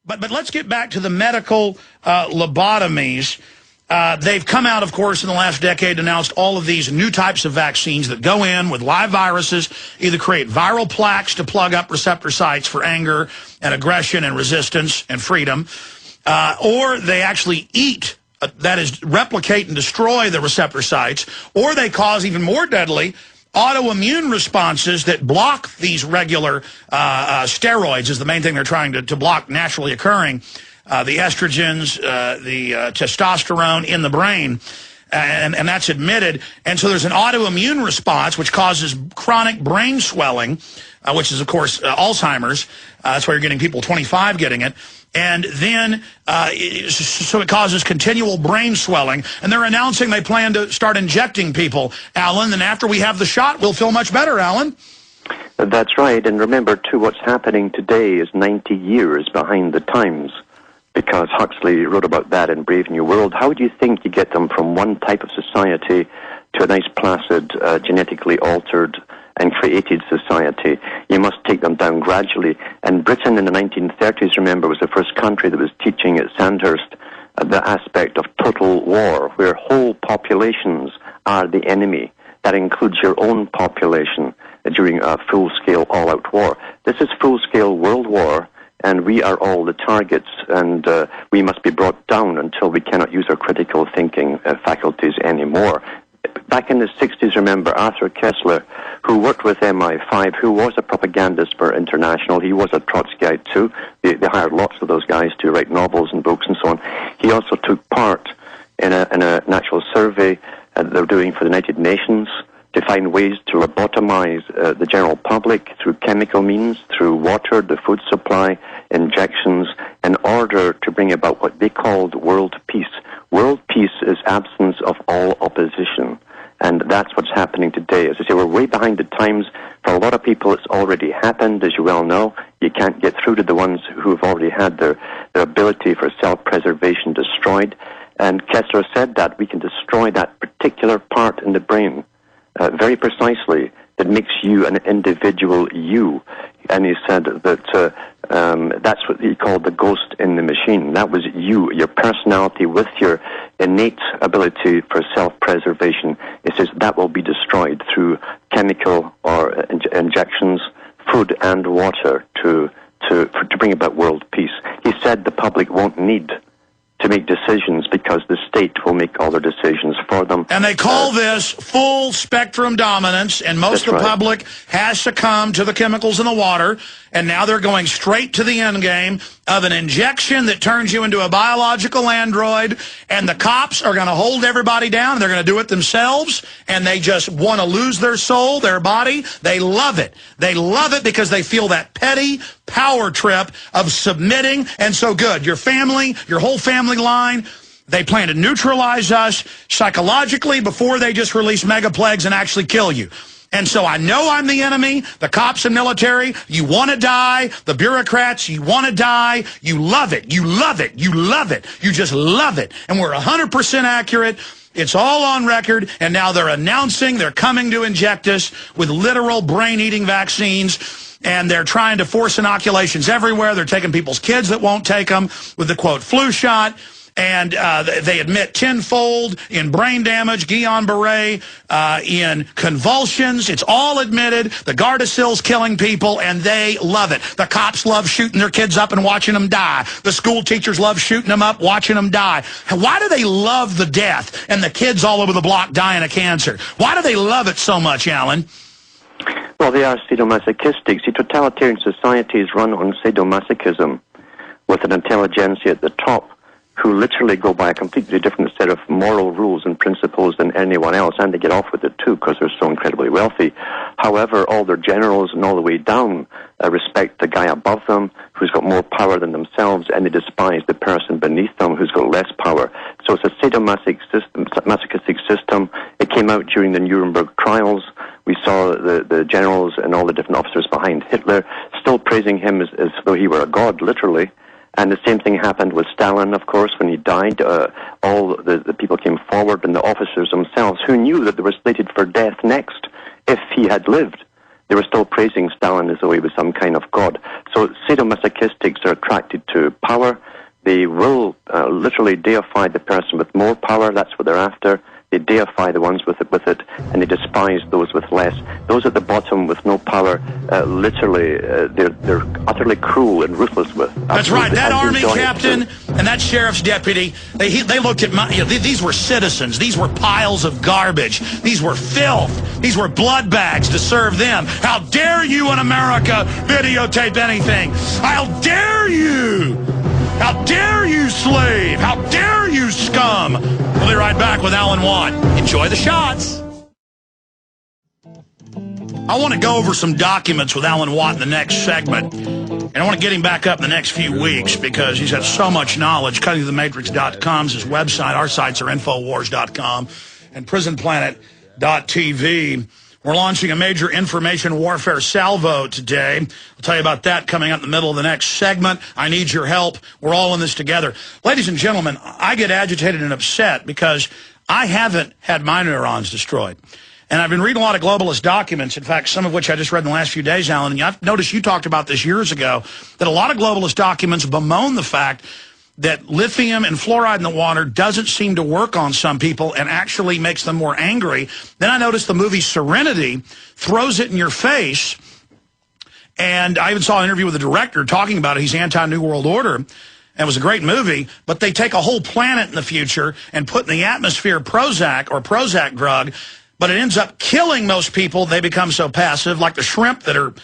But let's get back to the medical lobotomies. They've come out, of course, in the last decade, announced all of these new types of vaccines that go in with live viruses, either create viral plaques to plug up receptor sites for anger and aggression and resistance and freedom, or they actually eat, that is, replicate and destroy the receptor sites, or they cause even more deadly autoimmune responses that block these regular steroids is the main thing they're trying to block naturally occurring, the estrogens, the testosterone in the brain, and that's admitted. And so there's an autoimmune response which causes chronic brain swelling, which is, of course, Alzheimer's. That's why you're getting people 25 getting it. And then, so it causes continual brain swelling. And they're announcing they plan to start injecting people, Alan. And after we have the shot, we'll feel much better, Alan. That's right. And remember, too, what's happening today is 90 years behind the times, because Huxley wrote about that in Brave New World. How do you think you get them from one type of society to a nice, placid, genetically altered and created society? You must take them down gradually. And Britain in the 1930s, remember, was the first country that was teaching at Sandhurst the aspect of total war, where whole populations are the enemy. That includes your own population during a full-scale all-out war. This is full-scale world war, and we are all the targets, and we must be brought down until we cannot use our critical thinking faculties anymore. Back in the 60s, remember, Arthur Koestler, who worked with MI5, who was a propagandist for International. He was a Trotskyite, too. They hired lots of those guys to write novels and books and so on. He also took part in a natural survey they're doing for the United Nations to find ways to lobotomize the general public through chemical means, through water, the food supply, injections, in order to bring about what they called world peace. World peace is absence of all opposition, and that's what's happening today. As I say, we're way behind the times. For a lot of people, it's already happened, as you well know. You can't get through to the ones who have already had their ability for self-preservation destroyed. And Kessler said that we can destroy that particular part in the brain very precisely that makes you an individual you. And he said that that's what he called the ghost in the machine. That was you, your personality with your innate ability for self-preservation. He says that will be destroyed through chemical or injections, food and water to bring about world peace. He said the public won't need to make decisions because the state will make all their decisions for them. And they call this full spectrum dominance, and most of the public has succumbed to the chemicals in the water, and now they're going straight to the end game of an injection that turns you into a biological android, and the cops are going to hold everybody down, and they're going to do it themselves, and they just want to lose their soul, their body. They love it. They love it because they feel that petty power trip of submitting, and so good. Your family, your whole family line, they plan to neutralize us psychologically before they just release mega plagues and actually kill you. And so I know I'm the enemy. The cops and military, you want to die. The bureaucrats, you want to die. You love it. You love it. You love it. You just love it. And we're 100% accurate. It's all on record. And now they're announcing they're coming to inject us with literal brain-eating vaccines. And they're trying to force inoculations everywhere. They're taking people's kids that won't take them with the, quote, flu shot. And they admit tenfold in brain damage, Guillain-Barré, in convulsions. It's all admitted. The Gardasil's killing people, and they love it. The cops love shooting their kids up and watching them die. The school teachers love shooting them up, watching them die. Why do they love the death and the kids all over the block dying of cancer? Why do they love it so much, Alan? Well, they are sadomasochistic. See, totalitarian societies run on sadomasochism with an intelligentsia at the top who literally go by a completely different set of moral rules and principles than anyone else, and they get off with it too because they're so incredibly wealthy. However, all their generals and all the way down respect the guy above them who's got more power than themselves, and they despise the person beneath them who's got less power. So it's a sadomasochistic system. It came out during the Nuremberg trials. We saw the generals and all the different officers behind Hitler still praising him as though he were a god, literally. And the same thing happened with Stalin, of course, when he died. All the people came forward, and the officers themselves, who knew that they were slated for death next if he had lived. they were still praising Stalin as though he was some kind of god. So sadomasochistics are attracted to power. They will literally deify the person with more power. That's what they're after. They deify the ones with it, and they despise those with less. Those at the bottom with no power, literally, they're utterly cruel and ruthless with. That's right. That army captain and that sheriff's deputy, they looked at these were citizens. These were piles of garbage. These were filth. These were blood bags to serve them. How dare you in America videotape anything? How dare you? How dare you, slave? How dare you, scum? We'll be right back with Alan Watt. Enjoy the shots. I want to go over some documents with Alan Watt in the next segment. And I want to get him back up in the next few weeks because he's got so much knowledge. CuttingThroughTheMatrix.com is his website. Our sites are Infowars.com and PrisonPlanet.tv. We're launching a major information warfare salvo today. I'll tell you about that coming up in the middle of the next segment. I need your help. We're all in this together. Ladies and gentlemen, I get agitated and upset because I haven't had my neurons destroyed. And I've been reading a lot of globalist documents, in fact, some of which I just read in the last few days, Alan. And I've noticed you talked about this years ago, that a lot of globalist documents bemoan the fact that lithium and fluoride in the water doesn't seem to work on some people and actually makes them more angry. Then I noticed the movie Serenity throws it in your face. And I even saw an interview with the director talking about it. He's anti-New World Order. And it was a great movie. But they take a whole planet in the future and put in the atmosphere Prozac drug. But it ends up killing most people. They become so passive, like the shrimp that are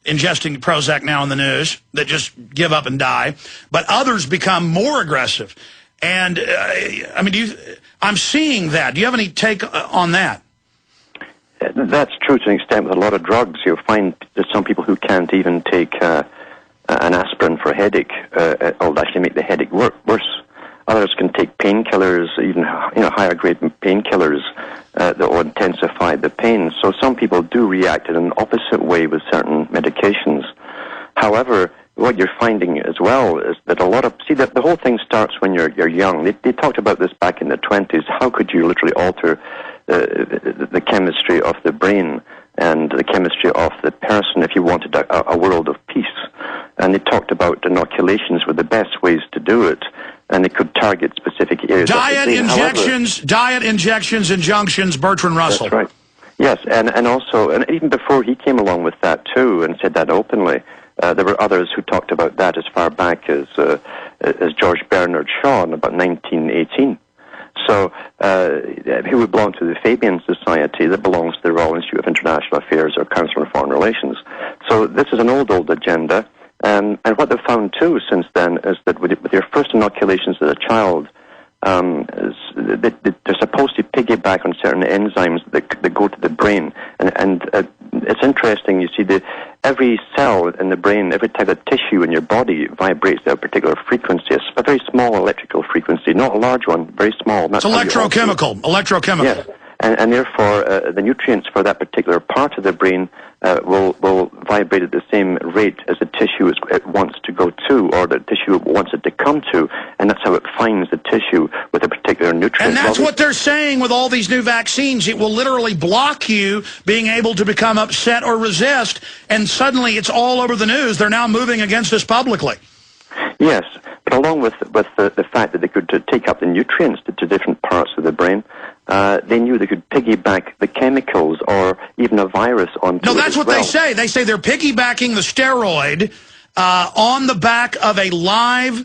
ingesting Prozac now in the news, that just give up and die. But others become more aggressive. And, I mean, I'm seeing that. Do you have any take on that? That's true to an extent with a lot of drugs. You'll find there's some people who can't even take an aspirin for a headache. It'll actually make the headache worse. Others can take painkillers, even higher grade painkillers that will intensify the pain. So some people do react in an opposite way with certain medications. However, what you're finding as well is that that the whole thing starts when you're young. They talked about this back in the 20s. How could you literally alter the chemistry of the brain and the chemistry of the person if you wanted a world of peace? And they talked about inoculations were the best ways to do it. And they could target specific areas. Diet injections, injunctions, Bertrand Russell. That's right. Yes, and also, and even before he came along with that too, and said that openly, there were others who talked about that as far back as George Bernard Shaw in about 1918. So, who would belong to the Fabian Society that belongs to the Royal Institute of International Affairs or Council on Foreign Relations. So this is an old agenda. And what they've found, too, since then, is that with your first inoculations as a child, they're supposed to piggyback on certain enzymes that go to the brain. And it's interesting, you see, every cell in the brain, every type of tissue in your body vibrates at a particular frequency, a very small electrical frequency, not a large one, very small. It's electrochemical. Yes. And therefore, the nutrients for that particular part of the brain will vibrate at the same rate as the tissue it wants to go to, or the tissue wants it to come to, and that's how it finds the tissue with a particular nutrient. And that's what they're saying with all these new vaccines. It will literally block you being able to become upset or resist, and suddenly it's all over the news. They're now moving against us publicly. Yes, but along with the fact that they could take up the nutrients to different parts of the brain, they knew they could piggyback the chemicals or even a virus onto it. No, that's what they say. They say they're piggybacking the steroid on the back of a live,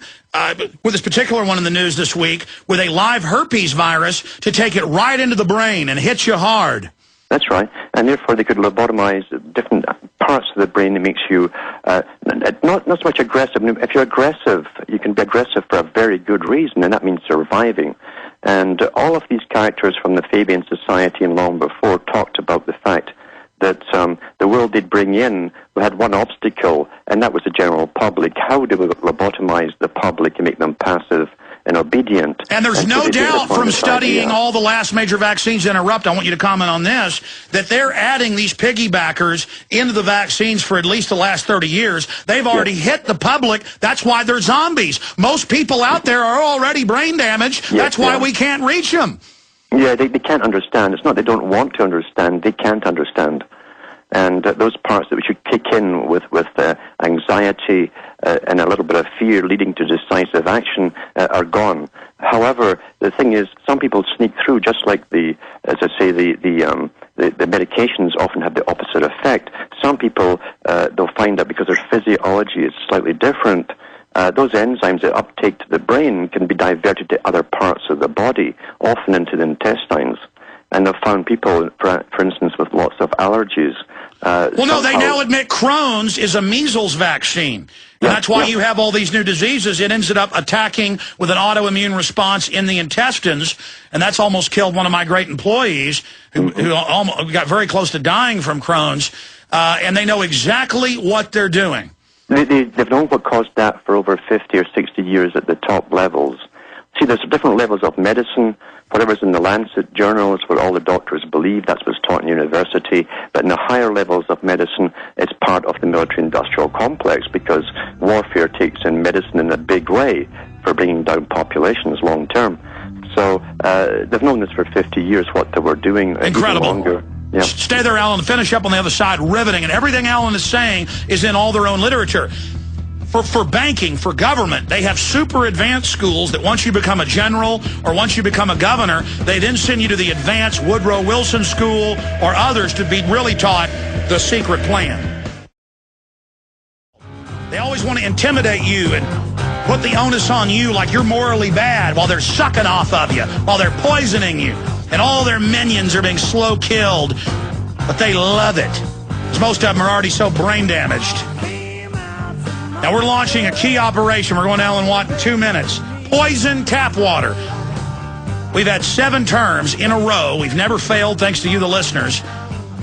with this particular one in the news this week, with a live herpes virus to take it right into the brain and hit you hard. That's right, and therefore they could lobotomize different parts of the brain that makes you not so much aggressive. If you're aggressive, you can be aggressive for a very good reason, and that means surviving. And all of these characters from the Fabian Society and long before talked about the fact that the world did bring in, we had one obstacle, and that was the general public. How do we lobotomize the public and make them passive and obedient? And there's no doubt from studying all the last major vaccines, I want you to comment on this, that they're adding these piggybackers into the vaccines for at least the last 30 years. They've already hit the public. That's why they're zombies. Most people out there are already brain damaged. That's why we can't reach them. Yeah, they can't understand. It's not they don't want to understand. They can't understand. And those parts that we should kick in with anxiety and a little bit of fear leading to decisive action are gone. However, the thing is, some people sneak through, just like the medications often have the opposite effect. Some people, they'll find that because their physiology is slightly different, those enzymes that uptake to the brain can be diverted to other parts of the body, often into the intestines. And they've found people, for instance, with lots of allergies. Well, no, they now admit Crohn's is a measles vaccine. And that's why you have all these new diseases. It ends up attacking with an autoimmune response in the intestines, and that's almost killed one of my great employees who almost got very close to dying from Crohn's, and they know exactly what they're doing. They've known what caused that for over 50 or 60 years at the top levels. See, there's different levels of medicine. Whatever's in the Lancet journals, what all the doctors believe, that's what's taught in university. But in the higher levels of medicine, it's part of the military-industrial complex, because warfare takes in medicine in a big way for bringing down populations long term. So they've known this for 50 years, what they were doing. Incredible. Even longer. Yeah. Stay there, Alan. Finish up on the other side. Riveting. And everything Alan is saying is in all their own literature. For banking, for government, they have super advanced schools that once you become a general or once you become a governor, they then send you to the advanced Woodrow Wilson School or others to be really taught the secret plan. They always want to intimidate you and put the onus on you like you're morally bad while they're sucking off of you, while they're poisoning you, and all their minions are being slow killed. But they love it, because most of them are already so brain damaged. Now, we're launching a key operation. We're going to Alan Watt in 2 minutes. Poison tap water. We've had 7 terms in a row. We've never failed, thanks to you, the listeners,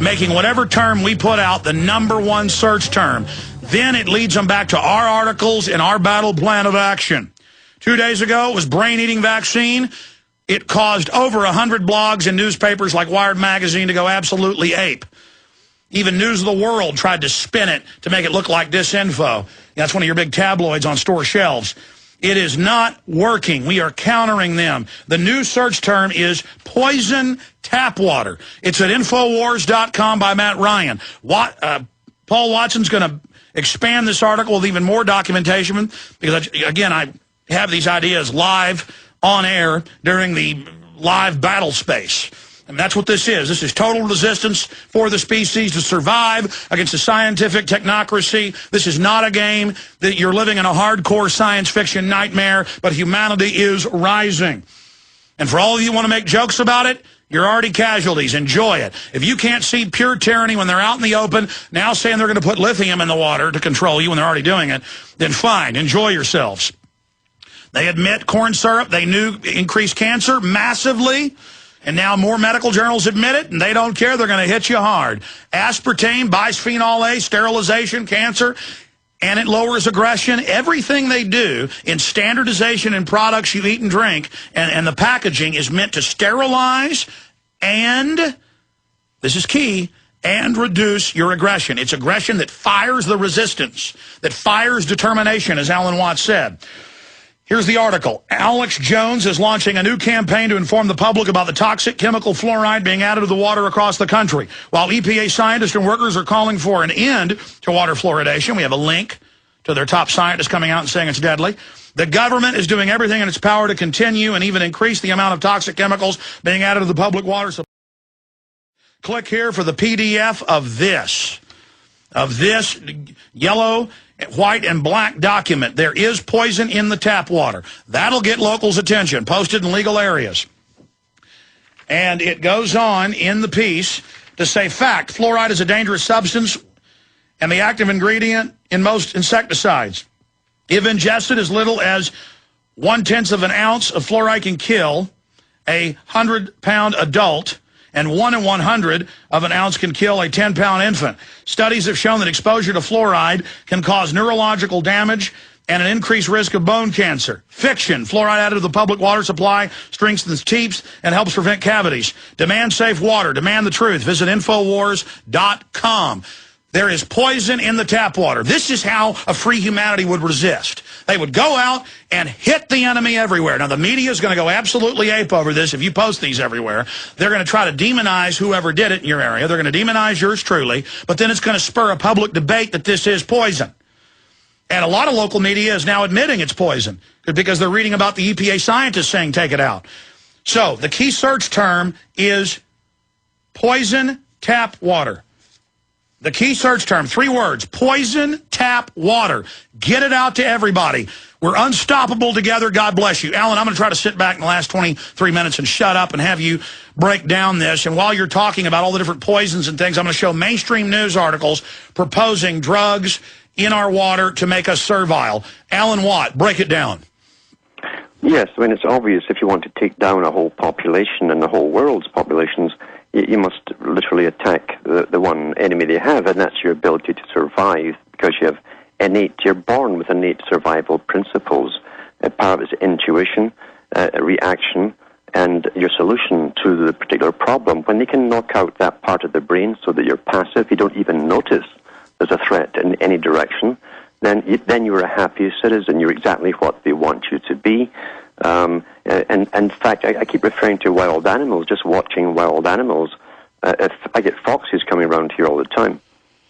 making whatever term we put out the #1 search term. Then it leads them back to our articles and our battle plan of action. 2 days ago, it was brain-eating vaccine. It caused over 100 blogs and newspapers like Wired Magazine to go absolutely ape. Even News of the World tried to spin it to make it look like disinfo. That's one of your big tabloids on store shelves. It is not working. We are countering them. The new search term is poison tap water. It's at Infowars.com by Matt Ryan. Paul Watson's going to expand this article with even more documentation, because, again, I have these ideas live on air during the live battle space. And that's what this is. This is total resistance for the species to survive against the scientific technocracy. This is not a game that you're living in a hardcore science fiction nightmare, but humanity is rising. And for all of you who want to make jokes about it, you're already casualties. Enjoy it. If you can't see pure tyranny when they're out in the open, now saying they're going to put lithium in the water to control you when they're already doing it, then fine, enjoy yourselves. They admit corn syrup, they knew increased cancer massively. And now more medical journals admit it, and they don't care. They're going to hit you hard. Aspartame, bisphenol A, sterilization, cancer, and it lowers aggression. Everything they do in standardization in products you eat and drink, and the packaging is meant to sterilize and, this is key, and reduce your aggression. It's aggression that fires the resistance, that fires determination, as Alan Watts said. Here's the article. Alex Jones is launching a new campaign to inform the public about the toxic chemical fluoride being added to the water across the country. While EPA scientists and workers are calling for an end to water fluoridation, we have a link to their top scientists coming out and saying it's deadly. The government is doing everything in its power to continue and even increase the amount of toxic chemicals being added to the public water supply. Click here for the PDF of this yellow, white, and black document. There is poison in the tap water. That'll get locals' attention, posted in legal areas. And it goes on in the piece to say, fact, fluoride is a dangerous substance and the active ingredient in most insecticides. If ingested as little as 1/10 of an ounce of fluoride can kill a 100-pound adult, and 1 in 100 of an ounce can kill a 10-pound infant. Studies have shown that exposure to fluoride can cause neurological damage and an increased risk of bone cancer. Fiction. Fluoride added to the public water supply strengthens teeth and helps prevent cavities. Demand safe water. Demand the truth. Visit Infowars.com. There is poison in the tap water. This is how a free humanity would resist. They would go out and hit the enemy everywhere. Now, the media is going to go absolutely ape over this if you post these everywhere. They're going to try to demonize whoever did it in your area. They're going to demonize yours truly, but then it's going to spur a public debate that this is poison. And a lot of local media is now admitting it's poison because they're reading about the EPA scientists saying take it out. So the key search term is poison tap water. The key search term, 3 words, poison tap water. Get it out to everybody. We're unstoppable together. God bless you. Alan, I'm going to try to sit back in the last 23 minutes and shut up and have you break down this. And while you're talking about all the different poisons and things, I'm going to show mainstream news articles proposing drugs in our water to make us servile. Alan Watt, break it down. Yes, I mean, it's obvious if you want to take down a whole population and the whole world's populations, you must literally attack the one enemy they have, and that's your ability to survive, because you're born with innate survival principles. Part of it is intuition, reaction, and your solution to the particular problem. When they can knock out that part of the brain so that you're passive, you don't even notice there's a threat in any direction, then you're a happy citizen. You're exactly what they want you to be. And in fact, I keep referring to wild animals, just watching wild animals. If I get foxes coming around here all the time,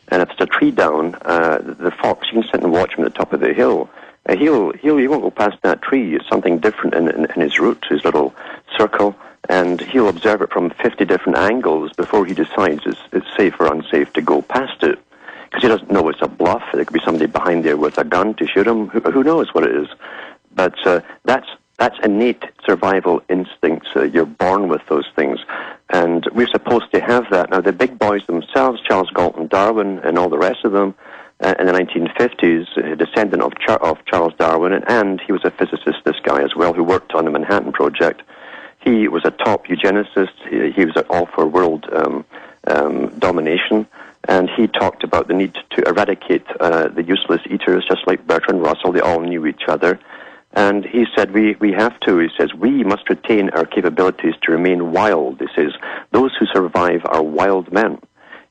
and if it's a tree down, the fox, you can sit and watch him at the top of the hill. He won't go past that tree. It's something different in his route, his little circle, and he'll observe it from 50 different angles before he decides it's safe or unsafe to go past it. Because he doesn't know it's a bluff. There could be somebody behind there with a gun to shoot him. Who knows what it is? But that's innate survival instincts. You're born with those things. And we're supposed to have that. Now, the big boys themselves, Charles Galton Darwin and all the rest of them, in the 1950s, a descendant of Charles Darwin, and he was a physicist, this guy as well, who worked on the Manhattan Project. He was a top eugenicist. He was all for world domination. And he talked about the need to eradicate the useless eaters, just like Bertrand Russell. They all knew each other. And he said, we have to. He says, we must retain our capabilities to remain wild. He says, those who survive are wild men.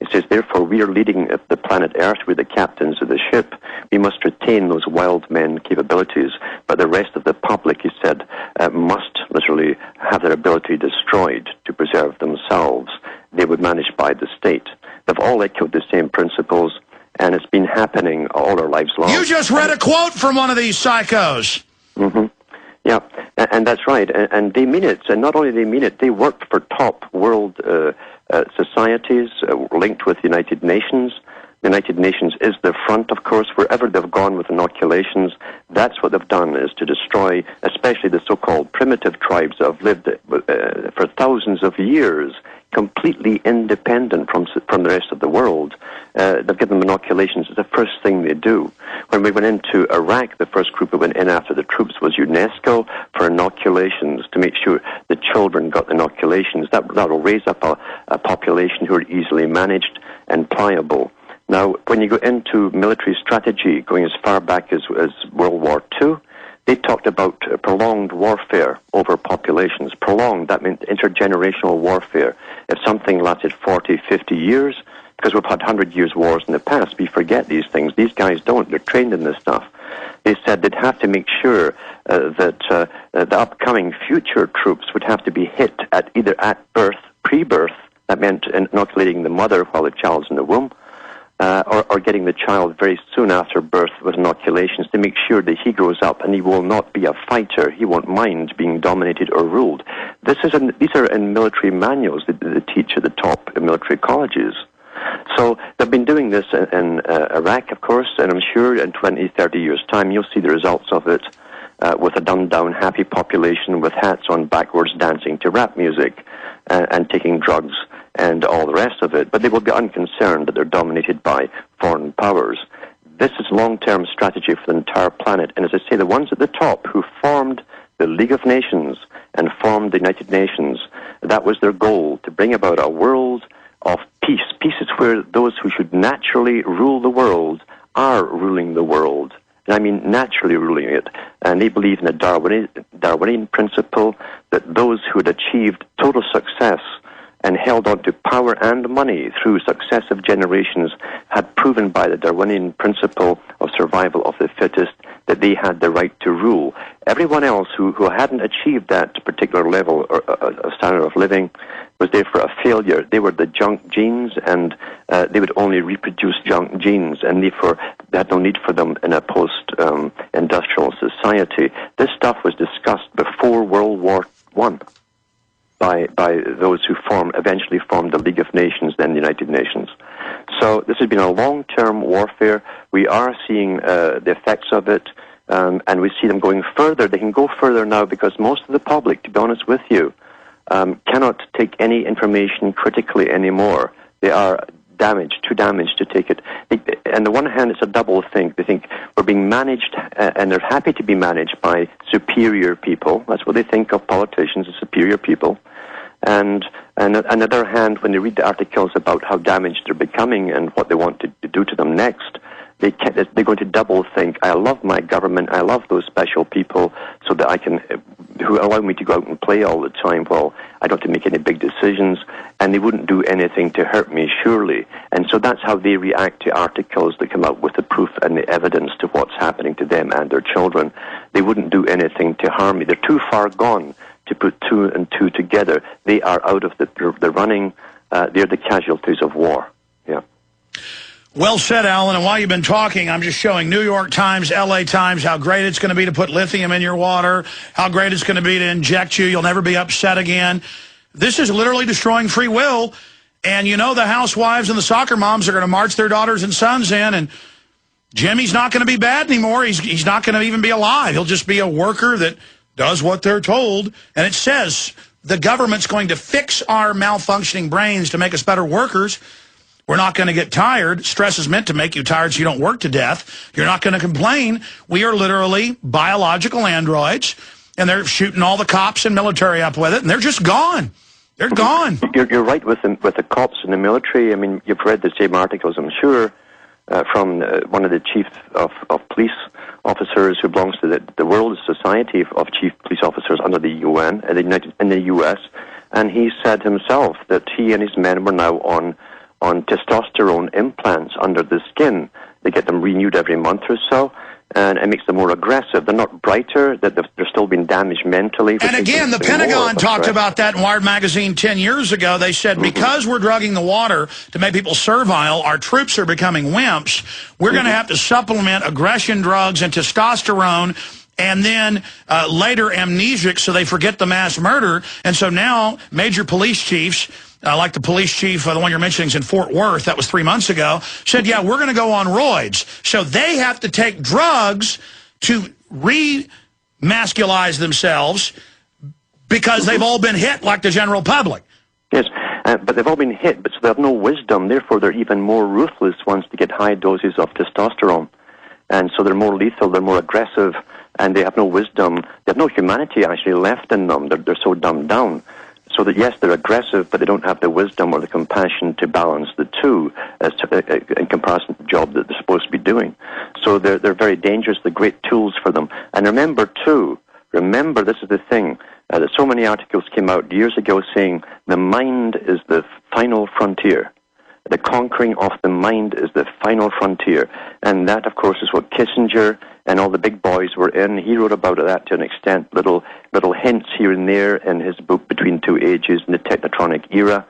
He says, therefore, we are leading the planet Earth. We're the captains of the ship. We must retain those wild men capabilities. But the rest of the public, he said, must literally have their ability destroyed to preserve themselves. They would manage by the state. They've all echoed the same principles, and it's been happening all our lives long. You just read a quote from one of these psychos. Mm-hmm. Yeah, and that's right. And they mean it. And not only they mean it, they work for top world societies linked with the United Nations. The United Nations is the front, of course. Wherever they've gone with inoculations, that's what they've done, is to destroy, especially the so-called primitive tribes that have lived for thousands of years, completely independent from the rest of the world. They've given them inoculations. It's the first thing they do. When we went into Iraq, the first group that went in after the troops was UNESCO for inoculations, to make sure the children got inoculations. That will raise up a population who are easily managed and pliable. Now, when you go into military strategy, going as far back as World War II, they talked about prolonged warfare over populations. Prolonged, that meant intergenerational warfare. If something lasted 40, 50 years, because we've had 100 years wars in the past, we forget these things. These guys don't. They're trained in this stuff. They said they'd have to make sure that the upcoming future troops would have to be hit either at birth, pre-birth, that meant inoculating the mother while the child's in the womb, or getting the child very soon after birth with inoculations to make sure that he grows up and he will not be a fighter. He won't mind being dominated or ruled. These are in military manuals that they teach at the top military colleges. So they've been doing this in Iraq, of course, and I'm sure in 20, 30 years' time you'll see the results of it with a dumbed-down, happy population with hats on backwards dancing to rap music and taking drugs and all the rest of it. But they will be unconcerned that they're dominated by foreign powers. This is long-term strategy for the entire planet. And as I say, the ones at the top who formed the League of Nations and formed the United Nations, that was their goal, to bring about a world of peace. Peace is where those who should naturally rule the world are ruling the world. And I mean naturally ruling it. And they believe in a Darwinian principle that those who had achieved total success and held on to power and money through successive generations had proven by the Darwinian principle of survival of the fittest that they had the right to rule. Everyone else who hadn't achieved that particular level or standard of living was therefore a failure. They were the junk genes, and they would only reproduce junk genes, and therefore they had no need for them in a post-industrial society. This stuff was discussed before World War I by those who eventually formed the League of Nations, then the United Nations. So this has been a long-term warfare. We are seeing the effects of it, and we see them going further. They can go further now because most of the public, to be honest with you, cannot take any information critically anymore. They are too damaged to take it. On the one hand, it's a double thing. They think we're being managed, and they're happy to be managed by superior people. That's what they think of politicians, as superior people. And on the other hand, when they read the articles about how damaged they're becoming and what they want to do to them next, they're going to double think, I love my government, I love those special people so that who allow me to go out and play all the time. Well, I don't have to make any big decisions, and they wouldn't do anything to hurt me, surely. And so that's how they react to articles that come out with the proof and the evidence to what's happening to them and their children. They wouldn't do anything to harm me. They're too far gone to put two and two together. They are out of the running. They're the casualties of war. Yeah. Well said, Alan. And while you've been talking, I'm just showing New York Times, LA Times, how great it's going to be to put lithium in your water, how great it's going to be to inject you. You'll never be upset again. This is literally destroying free will. And you know the housewives and the soccer moms are going to march their daughters and sons in, and Jimmy's not going to be bad anymore. He's not going to even be alive. He'll just be a worker that does what they're told. And it says the government's going to fix our malfunctioning brains to make us better workers. We're not going to get tired. Stress is meant to make you tired so you don't work to death. You're not going to complain. We are literally biological androids, and they're shooting all the cops and military up with it, and they're just gone. They're gone. You're right with the cops and the military. I mean, you've read the same articles, I'm sure, from one of the chief of police officers who belongs to the World Society of Chief Police Officers under the UN in the U.S., and he said himself that he and his men were now on testosterone implants under the skin. They get them renewed every month or so, and it makes them more aggressive. They're not brighter, that they're still being damaged mentally. And again, the Pentagon talked about that in Wired Magazine 10 years ago. They said because we're drugging the water to make people servile, our troops are becoming wimps. We're going to have to supplement aggression drugs and testosterone, and then later amnesic so they forget the mass murder. And so now major police chiefs, like the police chief, the one you're mentioning is in Fort Worth, that was 3 months ago, said, yeah, we're going to go on roids. So they have to take drugs to re-masculize themselves because they've all been hit like the general public. Yes, but they've all been hit, but so they have no wisdom. Therefore, they're even more ruthless once they get high doses of testosterone. And so they're more lethal, they're more aggressive, and they have no wisdom. They have no humanity actually left in them. They're so dumbed down. So that, yes, they're aggressive, but they don't have the wisdom or the compassion to balance the two in comparison to the job that they're supposed to be doing. So they're very dangerous. They're great tools for them. And remember, this is the thing, that so many articles came out years ago saying the mind is the final frontier. The conquering of the mind is the final frontier. And that, of course, is what Kissinger and all the big boys were in. He wrote about that to an extent, little hints here and there in his book Between Two Ages in the Technotronic Era,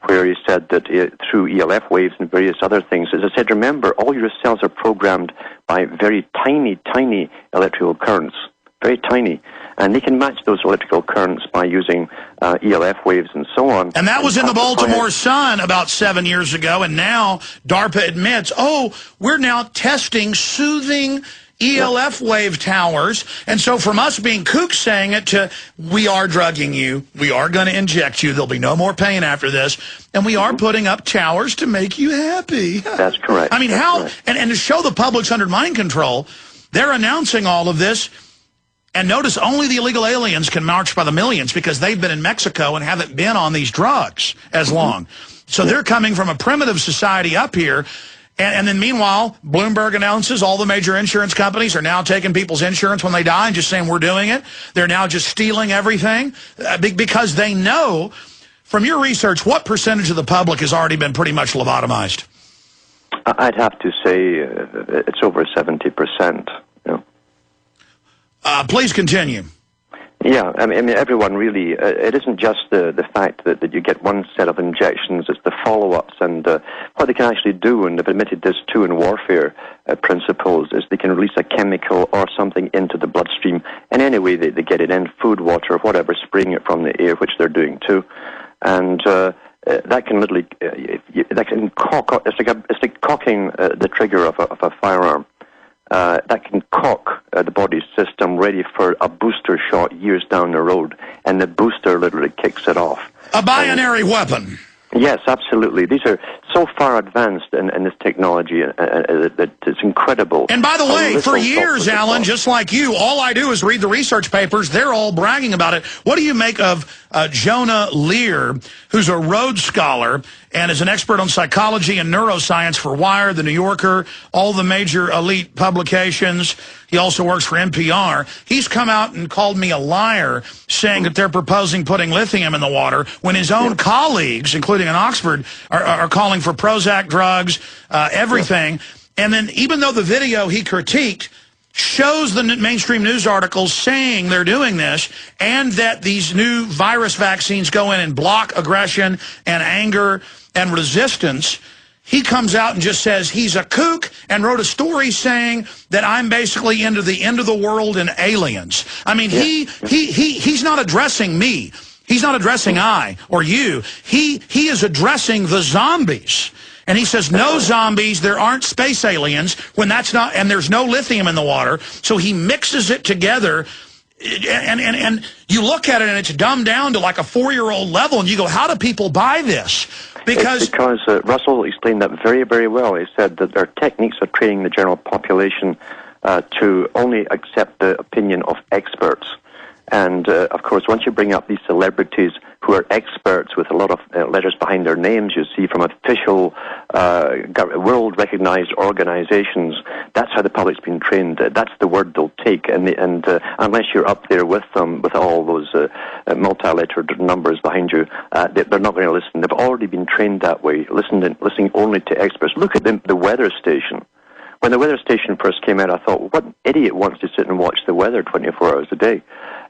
where he said that through ELF waves and various other things, as I said, remember, all your cells are programmed by very tiny, tiny electrical currents, very tiny. And they can match those electrical currents by using ELF waves and so on. And that was in the Baltimore Sun about 7 years ago, and now DARPA admits, we're now testing soothing ELF wave towers. And so from us being kooks saying it to, we are drugging you, we are going to inject you, there'll be no more pain after this, and we are putting up towers to make you happy. That's correct. I mean, and to show the public's under mind control, they're announcing all of this. And notice only the illegal aliens can march by the millions because they've been in Mexico and haven't been on these drugs as long. So they're coming from a primitive society up here. And then meanwhile, Bloomberg announces all the major insurance companies are now taking people's insurance when they die and just saying we're doing it. They're now just stealing everything because they know From your research, what percentage of the public has already been pretty much lobotomized? I'd have to say it's over 70%. Please continue. Yeah, I mean, everyone really, it isn't just the fact that you get one set of injections, it's the follow-ups and what they can actually do, and they've admitted this too in warfare principles, is they can release a chemical or something into the bloodstream in any way they get it in, food, water, whatever, spraying it from the air, which they're doing too. And that can literally, that can it's like cocking the trigger of a firearm. That can cock the body's system ready for a booster shot years down the road, and the booster literally kicks it off. A binary weapon. Yes, absolutely. These are so far advanced in this technology that it's incredible. And by the way, for years, Alan, just like you, all I do is read the research papers. They're all bragging about it. What do you make of Jonah Lear, who's a Rhodes Scholar and is an expert on psychology and neuroscience for Wired, The New Yorker, all the major elite publications? He also works for NPR. He's come out and called me a liar, saying that they're proposing putting lithium in the water when his own colleagues, including in Oxford, are calling for Prozac drugs, everything. And then even though the video he critiqued shows the mainstream news articles saying they're doing this and that these new virus vaccines go in and block aggression and anger and resistance, he comes out and just says he's a kook and wrote a story saying that I'm basically into the end of the world and aliens. I mean, he's not addressing me. He's not addressing I or you. He is addressing the zombies. And he says, no zombies, there aren't space aliens, when that's not, and there's no lithium in the water. So he mixes it together, and you look at it and it's dumbed down to like a 4-year-old level, and you go, how do people buy this? Because Russell explained that very, very well. He said that their techniques are training the general population to only accept the opinion of experts. And, of course, once you bring up these celebrities who are experts with a lot of letters behind their names, you see, from official, world-recognized organizations, that's how the public's been trained. That's the word they'll take. And unless you're up there with them, with all those multi-lettered numbers behind you, they're not going to listen. They've already been trained that way, listening only to experts. Look at the weather station. When the weather station first came out, I thought, what idiot wants to sit and watch the weather 24 hours a day?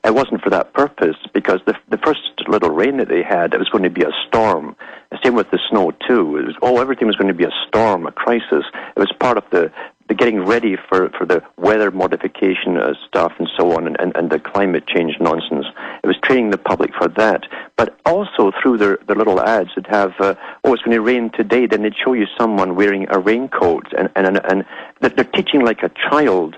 It wasn't for that purpose, because the first little rain that they had, it was going to be a storm. Same with the snow, too. It was, everything was going to be a storm, a crisis. It was part of the getting ready for the weather modification stuff and so on, and the climate change nonsense. It was training the public for that. But also through their little ads, it'd have, it's going to rain today, then they'd show you someone wearing a raincoat, and they're teaching like a child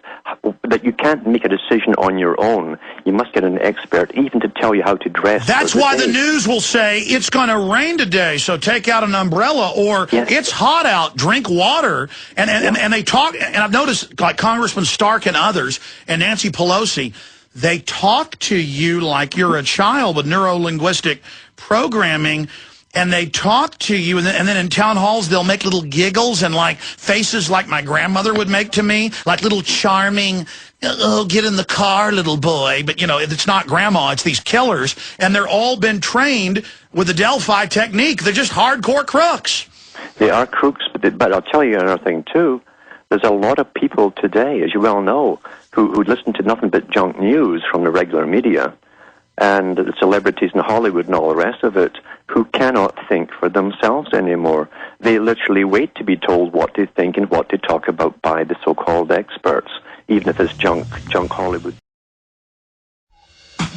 that you can't make a decision on your own. You must get an expert, even to tell you how to dress. That's why the news will say, it's going to rain today, so take out an umbrella, or it's hot out, drink water. And they talk, and I've noticed, like Congressman Stark and others, and Nancy Pelosi, they talk to you like you're a child with neuro-linguistic programming, and they talk to you, and then in town halls, they'll make little giggles and like faces like my grandmother would make to me, like little charming, oh, get in the car, little boy. But, you know, it's not grandma, it's these killers, and they're all been trained with the Delphi technique. They're just hardcore crooks. They are crooks, but I'll tell you another thing, too. There's a lot of people today, as you well know, who listen to nothing but junk news from the regular media, and the celebrities in Hollywood and all the rest of it, who cannot think for themselves anymore. They literally wait to be told what to think and what to talk about by the so-called experts, even if it's junk Hollywood.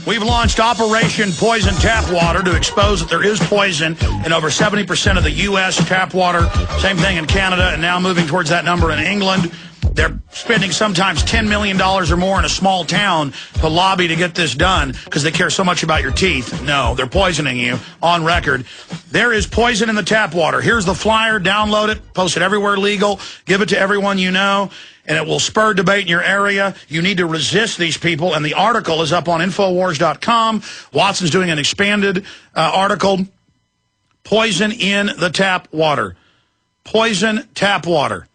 We've launched Operation Poison Tap Water to expose that there is poison in over 70% of the U.S. tap water. Same thing in Canada, and now moving towards that number in England. They're spending sometimes $10 million or more in a small town to lobby to get this done because they care so much about your teeth. No, they're poisoning you on record. There is poison in the tap water. Here's the flyer. Download it. Post it everywhere legal. Give it to everyone you know, and it will spur debate in your area. You need to resist these people, and the article is up on Infowars.com. Watson's doing an expanded article. Poison in the tap water. Poison tap water.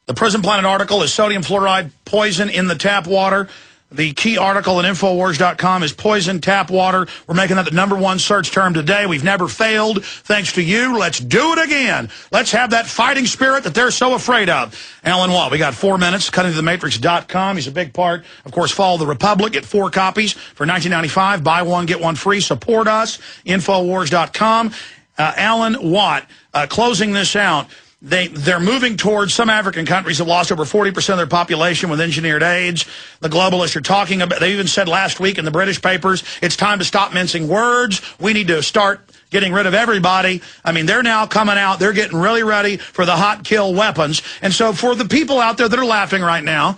The Prison Planet article is sodium fluoride, poison in the tap water. The key article at Infowars.com is poison tap water. We're making that the #1 search term today. We've never failed. Thanks to you. Let's do it again. Let's have that fighting spirit that they're so afraid of. Alan Watt, we got 4 minutes. CuttingThroughTheMatrix.com. He's a big part. Of course, follow The Republic. Get 4 copies for $19.95. Buy one, get one free. Support us. Infowars.com. Alan Watt, closing this out. They're moving towards, some African countries have lost over 40% of their population with engineered AIDS. The globalists are talking about, they even said last week in the British papers, it's time to stop mincing words. We need to start getting rid of everybody. I mean, they're now coming out. They're getting really ready for the hot kill weapons. And so for the people out there that are laughing right now,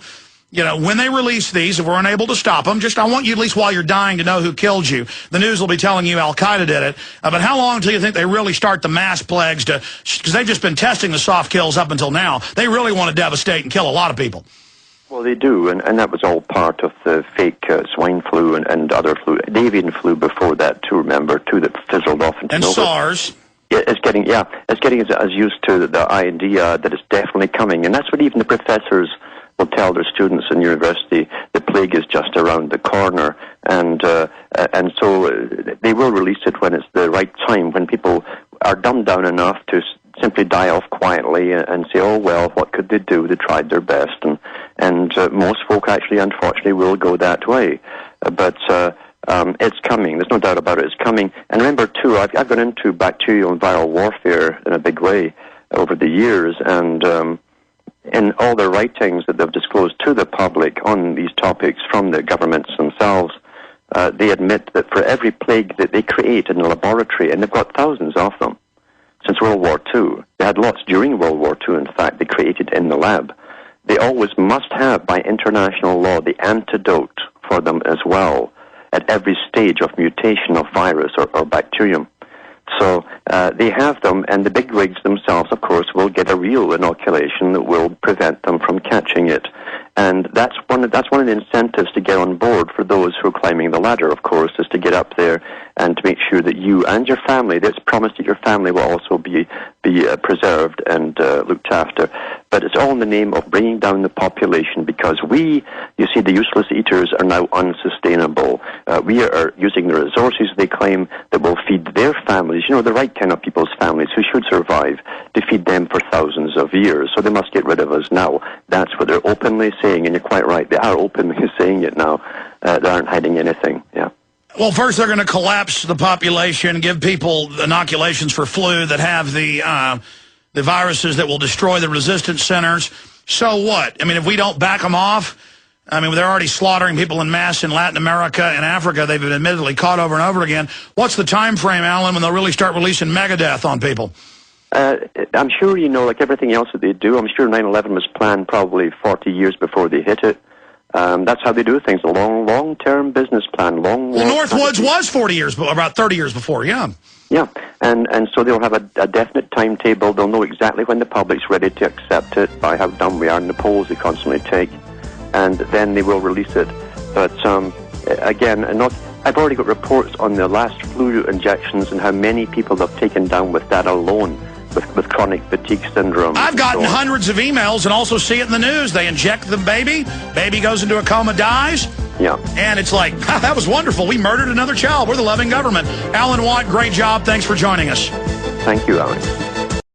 you know, when they release these, if we're unable to stop them, I want you, at least while you're dying, to know who killed you. The news will be telling you Al-Qaeda did it. But how long until you think they really start the mass plagues because they've just been testing the soft kills up until now. They really want to devastate and kill a lot of people. Well, they do, and that was all part of the fake swine flu and other flu. The avian flu before that, too, remember, too, that fizzled off into nowhere. And SARS. It's getting as used to the idea that it's definitely coming. And that's what even the professors will tell their students in university. The plague is just around the corner, and so they will release it when it's the right time, when people are dumbed down enough to simply die off quietly and say, oh, well, what could they do? They tried their best, and most folk actually, unfortunately, will go that way. But it's coming. There's no doubt about it. It's coming. And remember, too, I've gone into bacterial and viral warfare in a big way over the years, and in all their writings that they've disclosed to the public on these topics from the governments themselves, they admit that for every plague that they create in the laboratory, and they've got thousands of them since World War II, they had lots during World War II, in fact, they created in the lab, they always must have, by international law, the antidote for them as well at every stage of mutation of virus or bacterium. So they have them, and the bigwigs themselves, of course, will get a real inoculation that will prevent them from catching it. And that's one of the incentives to get on board for those who are climbing the ladder, of course, is to get up there and to make sure that you and your family, that's promised that your family will also be preserved and looked after. But it's all in the name of bringing down the population, because you see, the useless eaters are now unsustainable. We are using the resources they claim that will feed their families, you know, the right kind of people's families who should survive, to feed them for thousands of years. So they must get rid of us now. That's what they're openly saying, and you're quite right. They are openly saying it now. They aren't hiding anything, yeah. Well, first they're going to collapse the population, give people inoculations for flu that have the viruses that will destroy the resistance centers. So what? I mean, if we don't back them off, I mean, they're already slaughtering people in mass in Latin America and Africa. They've been admittedly caught over and over again. What's the time frame, Alan, when they'll really start releasing megadeath on people? I'm sure, you know, like everything else that they do, I'm sure 9/11 was planned probably 40 years before they hit it. That's how they do things, a long-term business plan. Northwoods was 40 years, about 30 years before, yeah. Yeah, and so they'll have a definite timetable. They'll know exactly when the public's ready to accept it by how dumb we are in the polls they constantly take, and then they will release it. But again, I've already got reports on the last flu injections and how many people they've taken down with that alone, with chronic fatigue syndrome. I've gotten hundreds of emails and also see it in the news. They inject the baby goes into a coma, dies. Yeah. And it's like, that was wonderful. We murdered another child. We're the loving government. Alan Watt, great job. Thanks for joining us. Thank you, Alex.